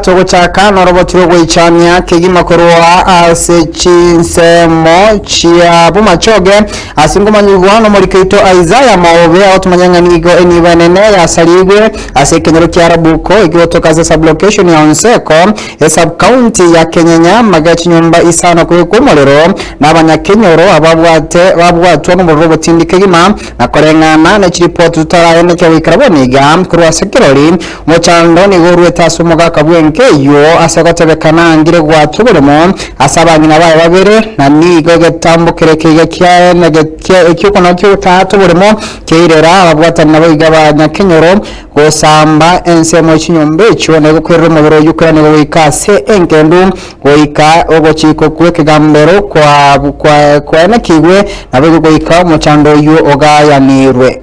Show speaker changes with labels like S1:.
S1: Togo chaka norobotiro gwichamya kigima korwa asechinsemo chia bumachoge asingumanyirwa no muri kito Isaiah Maobe autumanyanga nigo enibanene yasaligwe asekenyero kyarabuko ikiwotokaza sublocation ya Onseko sub county ya Kenyanya magachi nyumba isano kwekomorero n'abanyakenyoro babwatwa no muri robotindi kigima nakorengana na report tutarayene cyo wikaraboniga kurwa sekirori mo chando ni gorwe tasumuga bwenkeyo asakotebekana ngire gwatuburemo asabanyina baye babere na nigo getambukire kigekya negekya ekyukono cy'utatuburemo kirera abagwatana nabo igabanya kenyoro gosamba ensemo chinyombe cyone gukorera mu biro yukurane go ikase enkendu goika ogochiko kwekegambero kwa nakigwe nabo go ika mu chando yo ogayanirwe.